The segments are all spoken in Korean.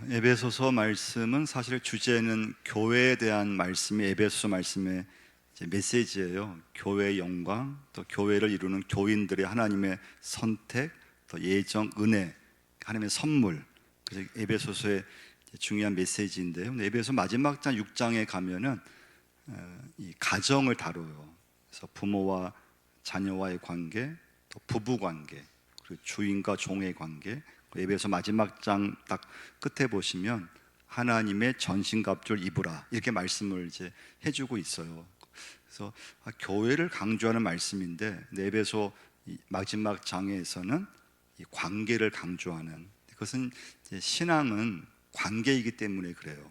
에베소서 말씀은 사실 주제는 교회에 대한 말씀이 에베소서 말씀의 이제 메시지예요. 교회의 영광, 또 교회를 이루는 교인들의 하나님의 선택, 또 예정, 은혜, 하나님의 선물. 그래서 에베소서의 중요한 메시지인데요. 에베소 마지막 장 6장에 가면은 이 가정을 다뤄요. 그래서 부모와 자녀와의 관계, 또 부부 관계, 그리고 주인과 종의 관계. 에베소 마지막 장 딱 끝에 보시면 하나님의 전신갑주를 입으라 이렇게 말씀을 이제 해주고 있어요. 그래서 교회를 강조하는 말씀인데 에베소 마지막 장에서는 이 관계를 강조하는, 그것은 이제 신앙은 관계이기 때문에 그래요.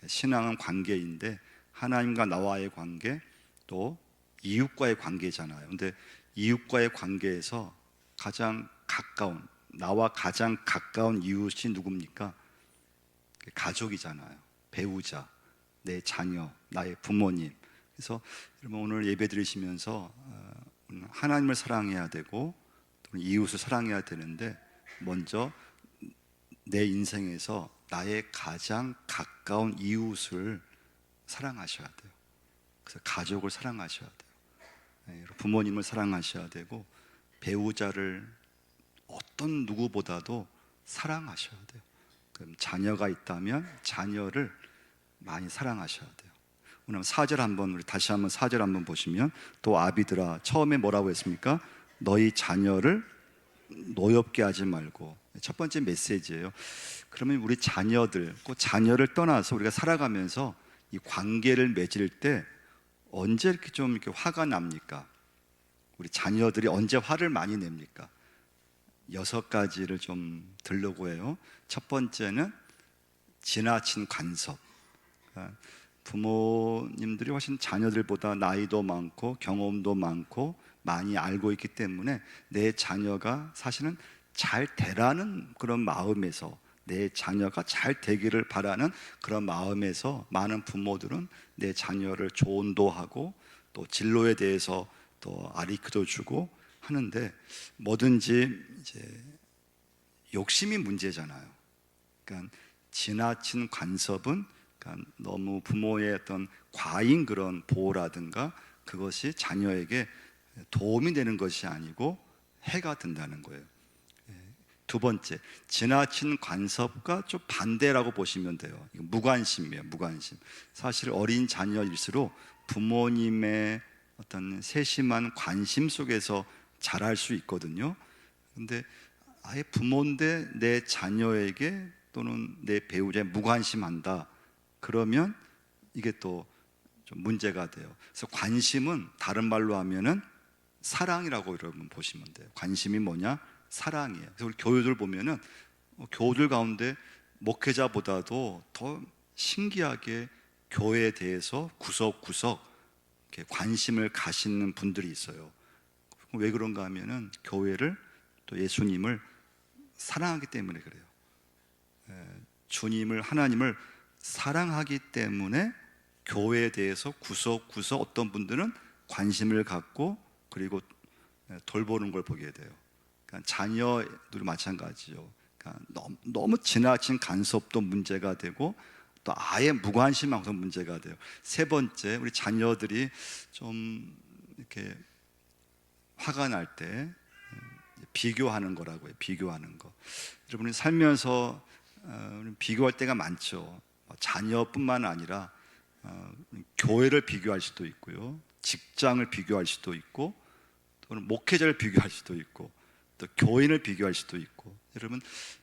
신앙은 관계인데 하나님과 나와의 관계, 또 이웃과의 관계잖아요. 근데 이웃과의 관계에서 가장 가까운, 나와 가장 가까운 이웃이 누굽니까? 가족이잖아요. 배우자, 내 자녀, 나의 부모님. 그래서 여러분 오늘 예배 드리시면서 하나님을 사랑해야 되고 또 이웃을 사랑해야 되는데, 먼저 내 인생에서 나의 가장 가까운 이웃을 사랑하셔야 돼요. 그래서 가족을 사랑하셔야 돼요. 부모님을 사랑하셔야 되고, 배우자를 어떤 누구보다도 사랑하셔야 돼요. 그럼 자녀가 있다면 자녀를 많이 사랑하셔야 돼요. 오늘 4절 한번, 우리 다시 한번 4절 한번 보시면, 또 아비들아, 처음에 뭐라고 했습니까? 너희 자녀를 노엽게 하지 말고. 첫 번째 메시지예요. 그러면 우리 자녀들, 꼭 자녀를 떠나서 우리가 살아가면서 이 관계를 맺을 때 언제 이렇게 좀 이렇게 화가 납니까? 우리 자녀들이 언제 화를 많이 냅니까? 6가지를 좀 들려고 해요. 첫 번째는 지나친 간섭. 부모님들이 훨씬 자녀들보다 나이도 많고 경험도 많고 많이 알고 있기 때문에 내 자녀가 사실은 잘 되라는 그런 마음에서, 내 자녀가 잘 되기를 바라는 그런 마음에서 많은 부모들은 내 자녀를 조언도 또 진로에 대해서 또 가르쳐 주고 하는데, 뭐든지 이제 욕심이 문제잖아요. 그러니까 지나친 간섭은, 그러니까 너무 부모의 어떤 과잉 그런 보호라든가 그것이 자녀에게 도움이 되는 것이 아니고 해가 된다는 거예요. 두 번째, 지나친 간섭과 좀 반대라고 보시면 돼요. 이거 무관심이에요. 무관심. 사실 어린 자녀일수록 부모님의 어떤 세심한 관심 속에서 자랄 수 있거든요. 근데 아예 부모인데 내 자녀에게 또는 내 배우자에 무관심한다, 그러면 이게 또 좀 문제가 돼요. 그래서 관심은 다른 말로 하면은 사랑이라고 여러분 보시면 돼요. 관심이 뭐냐? 사랑이에요. 그래서 우리 교우들 보면은 교우들 가운데 목회자보다도 더 신기하게 교회에 대해서 구석구석 이렇게 관심을 가시는 분들이 있어요. 왜 그런가 하면은 교회를, 또 예수님을 사랑하기 때문에 그래요. 주님을, 하나님을 사랑하기 때문에 교회에 대해서 구석구석 어떤 분들은 관심을 갖고, 그리고 돌보는 걸 보게 돼요. 그러니까 자녀들도 마찬가지죠. 그러니까 너무 지나친 간섭도 문제가 되고, 또 아예 무관심한 것도 문제가 돼요. 세 번째, 우리 자녀들이 좀 이렇게 화가 날 때 비교하는 거라고 해요. 비교하는 거. 여러분이 살면서 비교할 때가 많죠. 자녀뿐만 아니라 교회를 비교할 수도 있고요, 직장을 비교할 수도 있고, 또는 목회자를 비교할 수도 있고, 또 교인을 비교할 수도 있고. 여러분,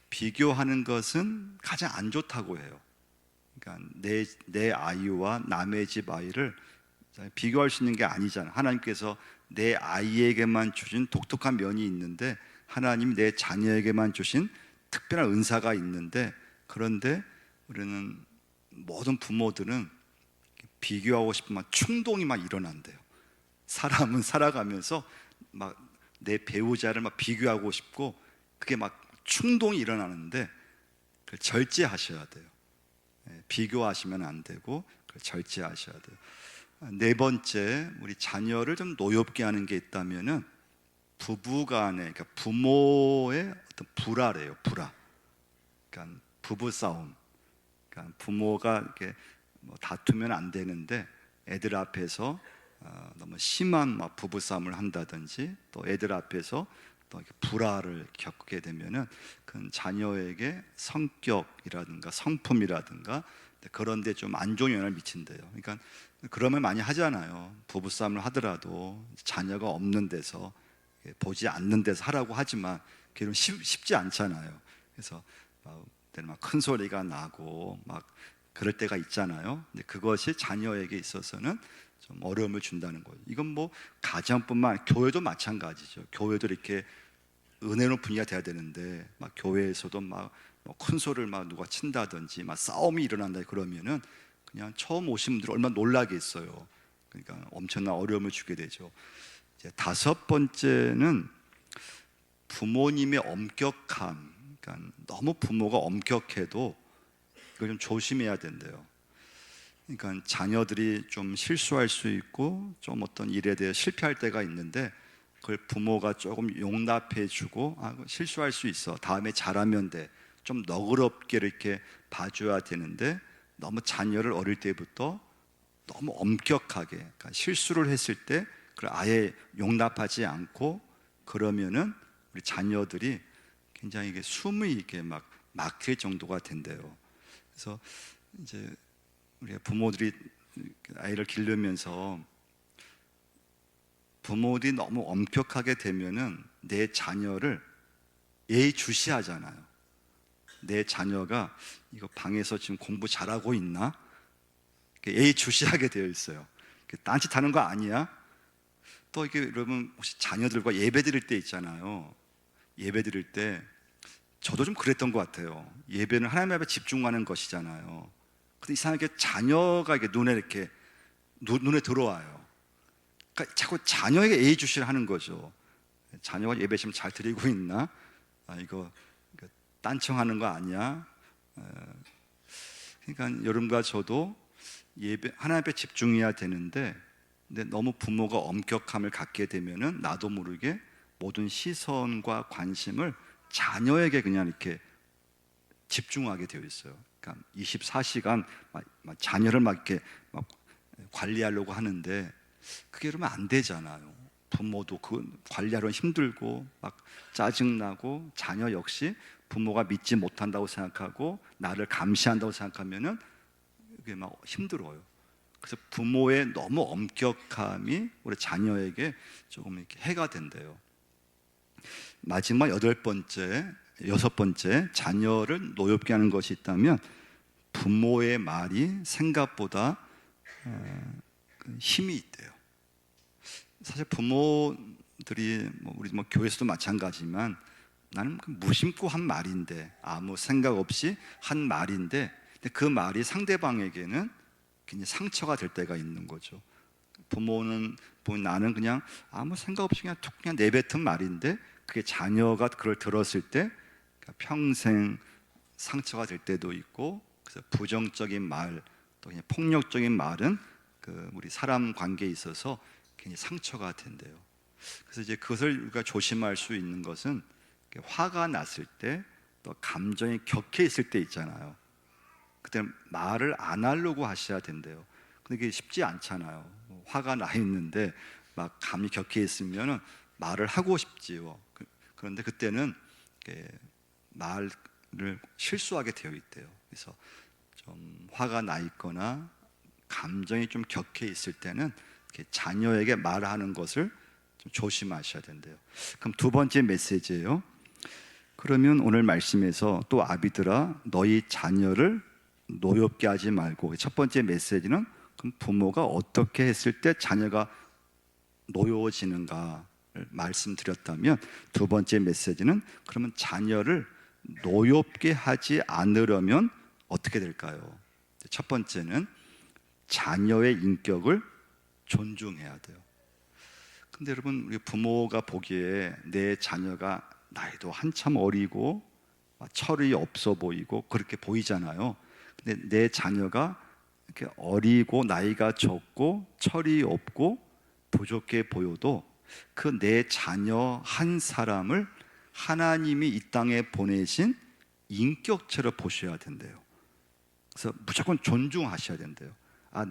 비교하는 것은 가장 안 좋다고 해요. 그러니까 내 아이와 남의 집 아이를 비교할 수 있는 게 아니잖아요. 하나님께서 내 아이에게만 주신 독특한 면이 있는데, 하나님이 내 자녀에게만 주신 특별한 은사가 있는데, 그런데 우리는, 모든 부모들은 비교하고 싶은 막 충동이 막 일어난대요. 사람은 살아가면서 막 내 배우자를 막 비교하고 싶고, 그게 막 충동이 일어나는데 그걸 절제하셔야 돼요. 비교하시면 안 되고 그걸 절제하셔야 돼요. 네 번째, 우리 자녀를 좀 노엽게 하는 게 있다면은 부부간에, 그러니까 부모의 어떤 불화래요. 불화. 그러니까 부부 싸움. 그러니까 부모가 이렇게 뭐 다투면 안 되는데 애들 앞에서 너무 심한 막 부부 싸움을 한다든지, 또 애들 앞에서 또 이렇게 불화를 겪게 되면은 그 자녀에게 성격이라든가 성품이라든가 그런 데 좀 안 좋은 영향을 미친대요. 그러니까 그런 말 많이 하잖아요. 부부 싸움을 하더라도 자녀가 없는 데서, 보지 않는 데서 하라고 하지만 그게 쉽지 않잖아요. 그래서 막 큰 소리가 나고 막 그럴 때가 있잖아요. 근데 그것이 자녀에게 있어서는 좀 어려움을 준다는 거예요. 이건 뭐 가정뿐만, 교회도 마찬가지죠. 교회도 이렇게 은혜로운 분위기가 돼야 되는데 막 교회에서도 막 큰 소리를 막 누가 친다든지 막 싸움이 일어난다 그러면은 그냥 처음 오신 분들 얼마나 놀라겠어요. 그러니까 엄청난 어려움을 주게 되죠. 이제 다섯 번째는 부모님의 엄격함. 그러니까 너무 부모가 엄격해도 이걸 좀 조심해야 된대요. 그러니까 자녀들이 좀 실수할 수 있고 좀 어떤 일에 대해 실패할 때가 있는데 그걸 부모가 조금 용납해주고, 실수할 수 있어, 다음에 잘하면 돼, 좀 너그럽게 이렇게 봐줘야 되는데, 너무 자녀를 어릴 때부터 너무 엄격하게, 그러니까 실수를 했을 때 그걸 아예 용납하지 않고 그러면은 우리 자녀들이 굉장히 이게 숨이 이게 막 막힐 정도가 된대요. 그래서 이제 우리 부모들이 아이를 기르면서 부모들이 너무 엄격하게 되면은 내 자녀를 예의주시하잖아요. 내 자녀가 이거 방에서 지금 공부 잘하고 있나? 예의주시하게 되어 있어요. 딴짓하는 거 아니야? 또 이게 여러분 혹시 자녀들과 예배 드릴 때 있잖아요. 예배 드릴 때 저도 좀 그랬던 것 같아요. 예배는 하나님 앞에 집중하는 것이잖아요. 근데 이상하게 자녀가 이렇게 눈에 들어와요. 그러니까 자꾸 자녀에게 예의주시를 하는 거죠. 자녀가 예배 지금 잘 드리고 있나? 이거 딴청하는 거 아니야? 그러니까 여러분과 저도 예배 하나님 앞에 집중해야 되는데, 근데 너무 부모가 엄격함을 갖게 되면은 나도 모르게 모든 시선과 관심을 자녀에게 그냥 이렇게 집중하게 되어 있어요. 그러니까 24시간 자녀를 막 이렇게 막 관리하려고 하는데 그게 그러면 안 되잖아요. 부모도 그 관리하려면 힘들고 막 짜증나고, 자녀 역시 부모가 믿지 못한다고 생각하고 나를 감시한다고 생각하면은 그게 막 힘들어요. 그래서 부모의 너무 엄격함이 우리 자녀에게 조금 이렇게 해가 된대요. 마지막 여섯 번째, 자녀를 노엽게 하는 것이 있다면 부모의 말이 생각보다 힘이 있대요. 사실 부모들이 우리 교회에서도 마찬가지지만 나는 무심코 한 말인데, 아무 생각 없이 한 말인데, 근데 그 말이 상대방에게는 굉장히 상처가 될 때가 있는 거죠. 부모는 나는 그냥 아무 생각 없이 그냥 툭 그냥 내뱉은 말인데 그게 자녀가 그걸 들었을 때 평생 상처가 될 때도 있고, 그래서 부정적인 말, 또 그냥 폭력적인 말은 우리 사람 관계에 있어서 굉장히 상처가 된대요. 그래서 이제 그것을 우리가 조심할 수 있는 것은 화가 났을 때, 또 감정이 격해 있을 때 있잖아요. 그때 말을 안 하려고 하셔야 된대요. 근데 그게 쉽지 않잖아요. 화가 나 있는데 막 감이 격해 있으면 말을 하고 싶지요. 그런데 그때는 말을 실수하게 되어 있대요. 그래서 좀 화가 나 있거나 감정이 좀 격해 있을 때는 자녀에게 말하는 것을 좀 조심하셔야 된대요. 그럼 두 번째 메시지예요. 그러면 오늘 말씀에서 또 아비들아 너희 자녀를 노엽게 하지 말고, 첫 번째 메시지는 그럼 부모가 어떻게 했을 때 자녀가 노여워지는가를 말씀드렸다면, 두 번째 메시지는 그러면 자녀를 노엽게 하지 않으려면 어떻게 될까요? 첫 번째는 자녀의 인격을 존중해야 돼요. 근데 여러분, 우리 부모가 보기에 내 자녀가 나이도 한참 어리고 철이 없어 보이고 그렇게 보이잖아요. 근데 내 자녀가 이렇게 어리고 나이가 적고 철이 없고 부족해 보여도 그 내 자녀 한 사람을 하나님이 이 땅에 보내신 인격체로 보셔야 된대요. 그래서 무조건 존중하셔야 된대요.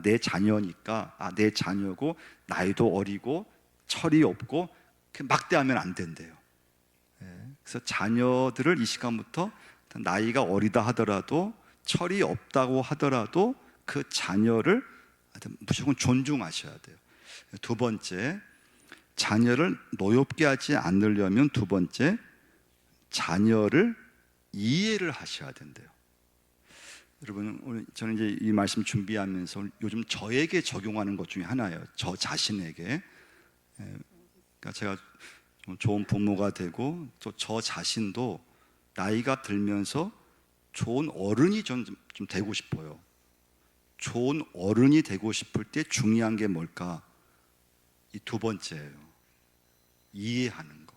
내 자녀니까, 내 자녀고 나이도 어리고 철이 없고 막대하면 안 된대요. 그래서 자녀들을 이 시간부터 나이가 어리다 하더라도 철이 없다고 하더라도 그 자녀를 무조건 존중하셔야 돼요. 두 번째, 자녀를 노엽게 하지 않으려면 두 번째, 자녀를 이해를 하셔야 된대요. 여러분, 오늘 저는 이제 이 말씀 준비하면서 요즘 저에게 적용하는 것 중에 하나예요. 저 자신에게. 그러니까 제가 좋은 부모가 되고 또 저 자신도 나이가 들면서 좋은 어른이 좀 되고 싶어요. 좋은 어른이 되고 싶을 때 중요한 게 뭘까? 이 두 번째예요. 이해하는 거.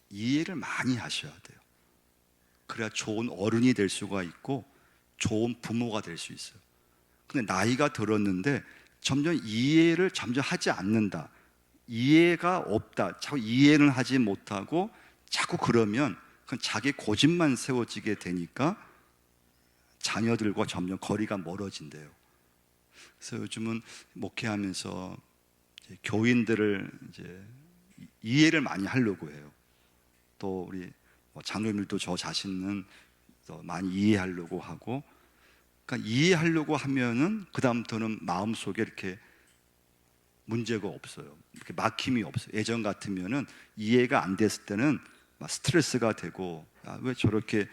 이해를 많이 하셔야 돼요. 그래야 좋은 어른이 될 수가 있고 좋은 부모가 될 수 있어요. 근데 나이가 들었는데 점점 이해를 점점 하지 않는다, 이해가 없다, 자꾸 이해는 하지 못하고 자꾸 그러면 그건 자기 고집만 세워지게 되니까 자녀들과 점점 거리가 멀어진대요. 그래서 요즘은 목회하면서 이제 교인들을 이제 이해를 많이 하려고 해요. 또 우리 장로님들도 저 자신은 더 많이 이해하려고 하고, 그러니까 이해하려고 하면은 그 다음부터는 마음속에 이렇게 문제가 없어요. 이렇게 막힘이 없어요. 예전 같으면은 이해가 안 됐을 때는 막 스트레스가 되고, 왜 저렇게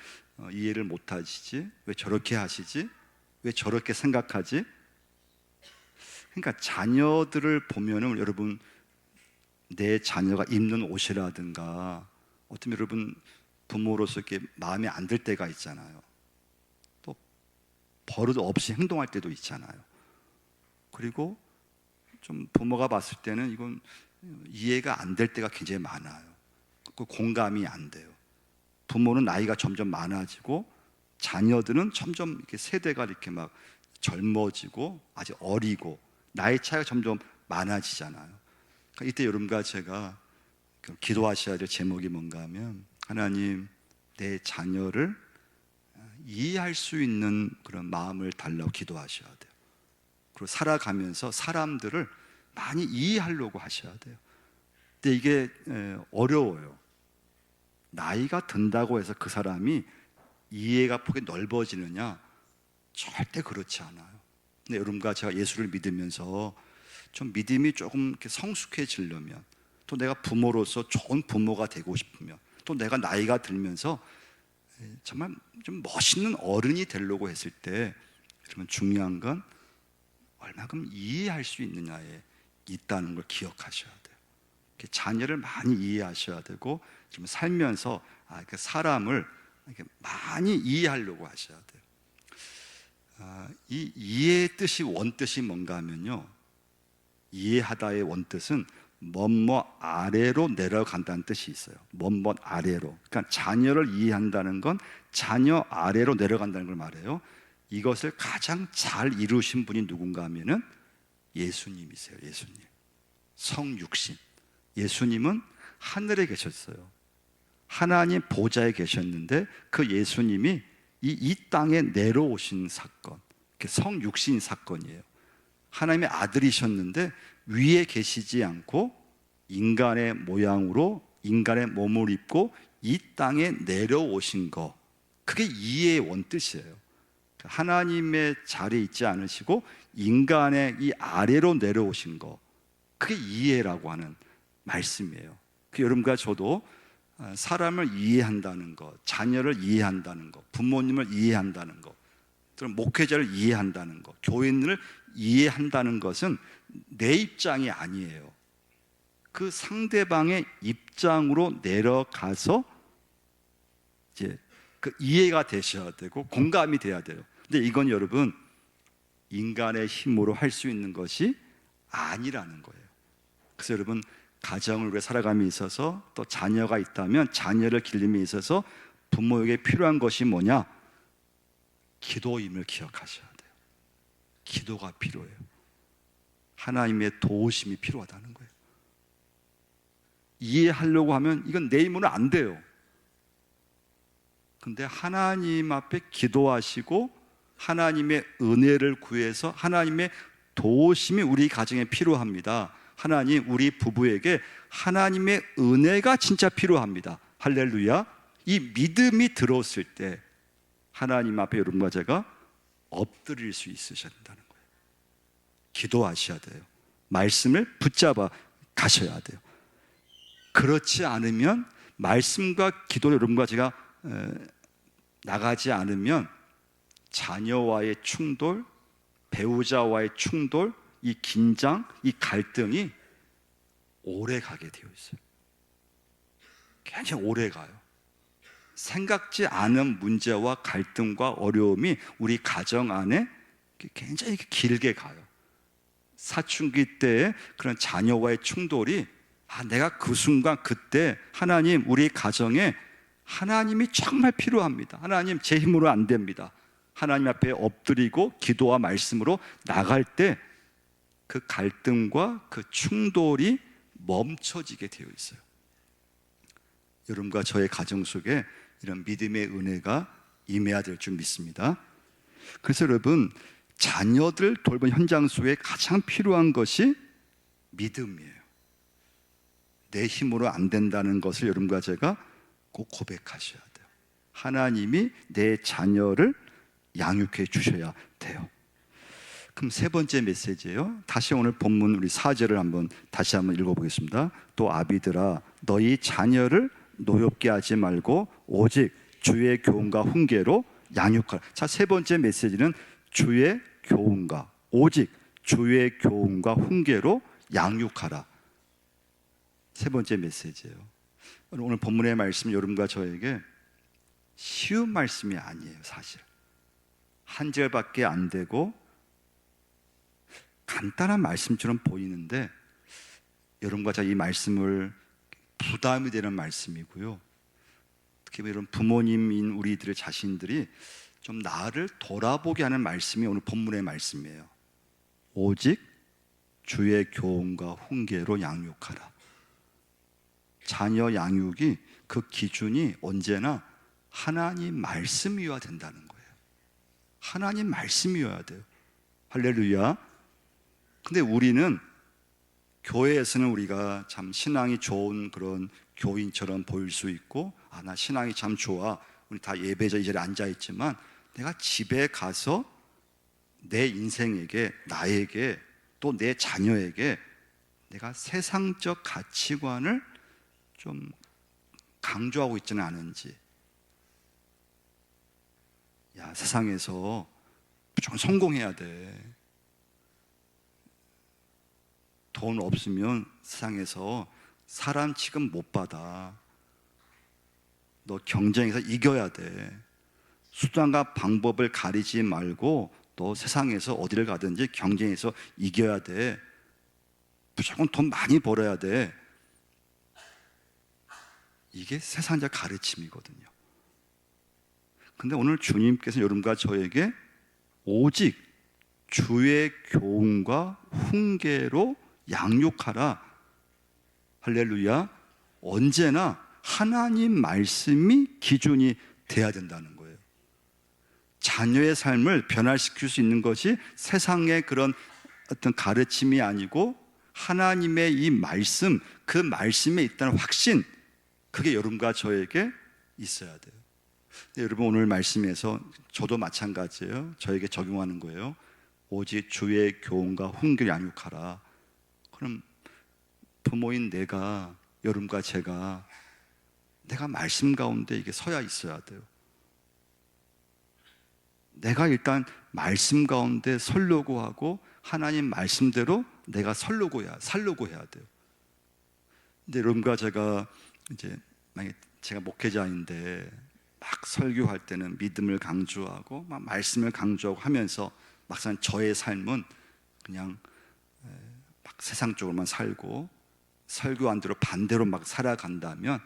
이해를 못 하시지? 왜 저렇게 하시지? 왜 저렇게 생각하지? 그러니까 자녀들을 보면은 여러분, 내 자녀가 입는 옷이라든가 어떤 여러분 부모로서 이렇게 마음에 안 들 때가 있잖아요. 또 버릇 없이 행동할 때도 있잖아요. 그리고 좀 부모가 봤을 때는 이건 이해가 안 될 때가 굉장히 많아요. 그 공감이 안 돼요. 부모는 나이가 점점 많아지고 자녀들은 점점 이렇게 세대가 이렇게 막 젊어지고 아직 어리고 나이 차이가 점점 많아지잖아요. 그러니까 이때 여러분과 제가 기도하셔야 될 제목이 뭔가 하면, 하나님, 내 자녀를 이해할 수 있는 그런 마음을 달라고 기도하셔야 돼요. 그리고 살아가면서 사람들을 많이 이해하려고 하셔야 돼요. 근데 이게 어려워요. 나이가 든다고 해서 그 사람이 이해가 폭이 넓어지느냐? 절대 그렇지 않아요. 근데 여러분과 제가 예수를 믿으면서 좀 믿음이 조금 이렇게 성숙해지려면, 또 내가 부모로서 좋은 부모가 되고 싶으면, 또 내가 나이가 들면서 정말 좀 멋있는 어른이 되려고 했을 때, 그러면 중요한 건 얼마큼 이해할 수 있느냐에 있다는 걸 기억하셔야 돼요. 자녀를 많이 이해하셔야 되고, 좀 살면서 그 사람을 이렇게 많이 이해하려고 하셔야 돼요. 이 이해의 뜻이, 원뜻이 뭔가 하면요, 이해하다의 원뜻은 뭐뭐 아래로 내려간다는 뜻이 있어요. 뭐뭐 아래로. 그러니까 자녀를 이해한다는 건 자녀 아래로 내려간다는 걸 말해요. 이것을 가장 잘 이루신 분이 누군가 하면은 예수님이세요. 예수님. 성육신. 예수님은 하늘에 계셨어요. 하나님 보좌에 계셨는데 그 예수님이 이 땅에 내려오신 사건, 성육신 사건이에요. 하나님의 아들이셨는데 위에 계시지 않고 인간의 모양으로 인간의 몸을 입고 이 땅에 내려오신 거, 그게 이해의 원뜻이에요. 하나님의 자리에 있지 않으시고 인간의 이 아래로 내려오신 거, 그게 이해라고 하는 말씀이에요. 여러분과 저도 사람을 이해한다는 것, 자녀를 이해한다는 것, 부모님을 이해한다는 것, 또는 목회자를 이해한다는 것, 교인을 이해한다는 것은 내 입장이 아니에요. 그 상대방의 입장으로 내려가서 이제 그 이해가 되셔야 되고 공감이 돼야 돼요. 근데 이건 여러분, 인간의 힘으로 할 수 있는 것이 아니라는 거예요. 그래서 여러분, 가정을 위해 살아감에 있어서, 또 자녀가 있다면 자녀를 기름에 있어서 부모에게 필요한 것이 뭐냐? 기도임을 기억하셔야 돼요. 기도가 필요해요. 하나님의 도우심이 필요하다는 거예요. 이해하려고 하면 이건 내 힘으로는 안 돼요. 근데 하나님 앞에 기도하시고 하나님의 은혜를 구해서 하나님의 도우심이 우리 가정에 필요합니다. 하나님, 우리 부부에게 하나님의 은혜가 진짜 필요합니다. 할렐루야. 이 믿음이 들어왔을 때 하나님 앞에 여러분과 제가 엎드릴 수 있으셔야 된다는 거예요. 기도하셔야 돼요. 말씀을 붙잡아 가셔야 돼요. 그렇지 않으면, 말씀과 기도를 여러분과 제가 나가지 않으면 자녀와의 충돌, 배우자와의 충돌, 이 긴장, 이 갈등이 오래 가게 되어 있어요. 굉장히 오래 가요. 생각지 않은 문제와 갈등과 어려움이 우리 가정 안에 굉장히 길게 가요. 사춘기 때의 그런 자녀와의 충돌이, 내가 그 순간 그때 하나님, 우리 가정에 하나님이 정말 필요합니다. 하나님, 제 힘으로 안 됩니다. 하나님 앞에 엎드리고 기도와 말씀으로 나갈 때 그 갈등과 그 충돌이 멈춰지게 되어 있어요. 여러분과 저의 가정 속에 이런 믿음의 은혜가 임해야 될 줄 믿습니다. 그래서 여러분, 자녀들 돌보는 현장 속에 가장 필요한 것이 믿음이에요. 내 힘으로 안 된다는 것을 여러분과 제가 꼭 고백하셔야 돼요. 하나님이 내 자녀를 양육해 주셔야 돼요. 그럼 세 번째 메시지예요. 다시 오늘 본문 우리 4절을 다시 한번 읽어보겠습니다. 또 아비들아, 너희 자녀를 노엽게 하지 말고 오직 주의 교훈과 훈계로 양육하라. 자, 세 번째 메시지는 주의 교훈과, 오직 주의 교훈과 훈계로 양육하라. 세 번째 메시지예요. 오늘 본문의 말씀, 여러분과 저에게 쉬운 말씀이 아니에요. 사실 한 절밖에 안 되고 간단한 말씀처럼 보이는데, 여러분과 제가 이 말씀을 부담이 되는 말씀이고요. 특히 이런 부모님인 우리들의 자신들이 좀 나를 돌아보게 하는 말씀이 오늘 본문의 말씀이에요. 오직 주의 교훈과 훈계로 양육하라. 자녀 양육이 그 기준이 언제나 하나님 말씀이어야 된다는 거예요. 하나님 말씀이어야 돼요. 할렐루야. 근데 우리는 교회에서는 우리가 참 신앙이 좋은 그런 교인처럼 보일 수 있고, 나 신앙이 참 좋아, 우리 다 예배자 이 자리에 앉아있지만, 내가 집에 가서 내 인생에게, 나에게, 또 내 자녀에게 내가 세상적 가치관을 좀 강조하고 있지는 않은지. 세상에서 무조건 성공해야 돼. 돈 없으면 세상에서 사람 취급 못 받아. 너 경쟁에서 이겨야 돼. 수단과 방법을 가리지 말고 너 세상에서 어디를 가든지 경쟁에서 이겨야 돼. 무조건 돈 많이 벌어야 돼. 이게 세상적 가르침이거든요. 근데 오늘 주님께서 여러분과 저에게 오직 주의 교훈과 훈계로 양육하라. 할렐루야. 언제나 하나님 말씀이 기준이 돼야 된다는 거예요. 자녀의 삶을 변화시킬 수 있는 것이 세상의 그런 어떤 가르침이 아니고 하나님의 이 말씀, 그 말씀에 있다는 확신, 그게 여러분과 저에게 있어야 돼요. 여러분, 오늘 말씀에서 저도 마찬가지예요. 저에게 적용하는 거예요. 오직 주의 교훈과 훈계를 양육하라. 그럼 부모인 내가, 여러분과 제가, 내가 말씀 가운데 이게 서야 있어야 돼요. 내가 일단 말씀 가운데 서려고 하고 하나님 말씀대로 내가 살려고 해야 돼요. 근데 여러분과 제가 이제 만약에 제가 목회자인데 막 설교할 때는 믿음을 강조하고 막 말씀을 강조하고 하면서 막상 저의 삶은 그냥 막 세상적으로만 살고 설교한 대로 반대로 막 살아간다면,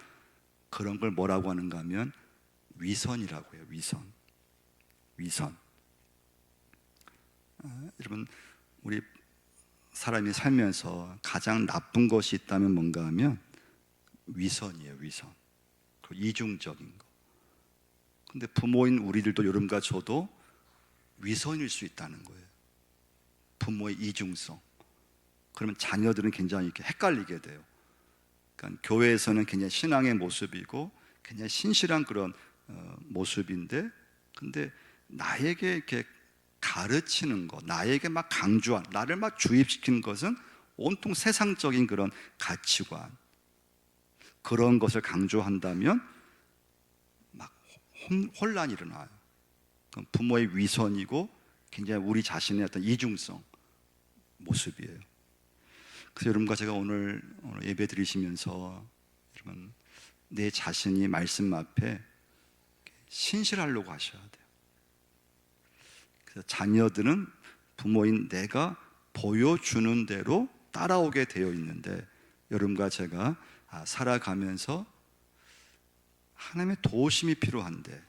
그런 걸 뭐라고 하는가 하면 위선이라고 해요. 위선. 여러분, 우리 사람이 살면서 가장 나쁜 것이 있다면 뭔가 하면 위선이에요. 위선. 이중적인 거. 근데 부모인 우리들도 여러분과 저도 위선일 수 있다는 거예요. 부모의 이중성. 그러면 자녀들은 굉장히 이렇게 헷갈리게 돼요. 그러니까 교회에서는 굉장히 신앙의 모습이고 굉장히 신실한 그런 모습인데, 근데 나에게 이렇게 가르치는 것, 나에게 막 강조한, 나를 막 주입시키는 것은 온통 세상적인 그런 가치관, 그런 것을 강조한다면 막 혼란이 일어나요. 부모의 위선이고 굉장히 우리 자신의 어떤 이중성 모습이에요. 그래서 여러분과 제가 오늘 예배 드리시면서 여러분 내 자신이 말씀 앞에 신실하려고 하셔야 돼요. 그래서 자녀들은 부모인 내가 보여주는 대로 따라오게 되어 있는데, 여러분과 제가 살아가면서 하나님의 도우심이 필요한데,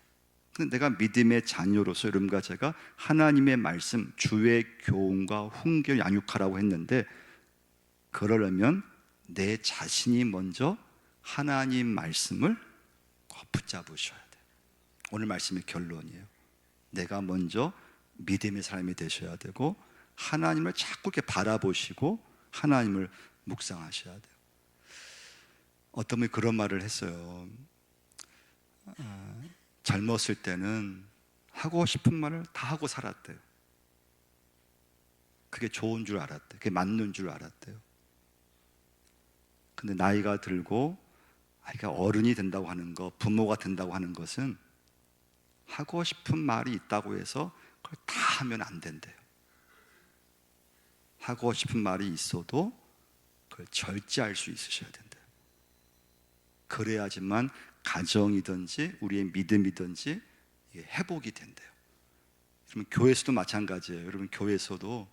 근데 내가 믿음의 자녀로서 여러분과 제가 하나님의 말씀, 주의 교훈과 훈계를 양육하라고 했는데, 그러려면 내 자신이 먼저 하나님 말씀을 꼭 붙잡으셔야 돼요. 오늘 말씀의 결론이에요. 내가 먼저 믿음의 사람이 되셔야 되고, 하나님을 자꾸 이렇게 바라보시고 하나님을 묵상하셔야 돼요. 어떤 분이 그런 말을 했어요. 젊었을 때는 하고 싶은 말을 다 하고 살았대요. 그게 좋은 줄 알았대요. 그게 맞는 줄 알았대요. 근데 나이가 들고 아이가 어른이 된다고 하는 것, 부모가 된다고 하는 것은 하고 싶은 말이 있다고 해서 그걸 다 하면 안 된대요. 하고 싶은 말이 있어도 그걸 절제할 수 있으셔야 된대요. 그래야지만 가정이든지 우리의 믿음이든지 이게 회복이 된대요. 여러분 교회에서도 마찬가지예요. 여러분 교회에서도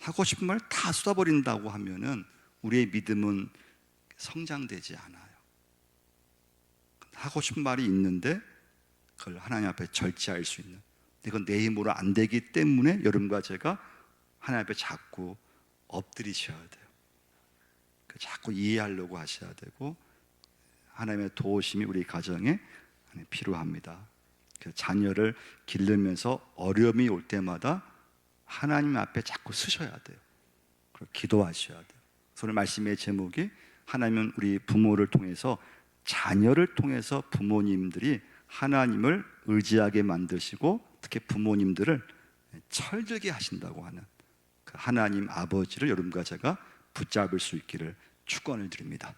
하고 싶은 말 다 쏟아버린다고 하면은 우리의 믿음은 성장되지 않아요. 하고 싶은 말이 있는데 그걸 하나님 앞에 절제할 수 있는, 이건 내 힘으로 안 되기 때문에 여러분과 제가 하나님 앞에 자꾸 엎드리셔야 돼요. 자꾸 이해하려고 하셔야 되고, 하나님의 도우심이 우리 가정에 필요합니다. 자녀를 기르면서 어려움이 올 때마다 하나님 앞에 자꾸 서셔야 돼요. 그리고 기도하셔야 돼요. 오늘 말씀의 제목이 하나님은 우리 부모를 통해서, 자녀를 통해서 부모님들이 하나님을 의지하게 만드시고 특히 부모님들을 철들게 하신다고 하는 그 하나님 아버지를 여러분과 제가 붙잡을 수 있기를 축원을 드립니다.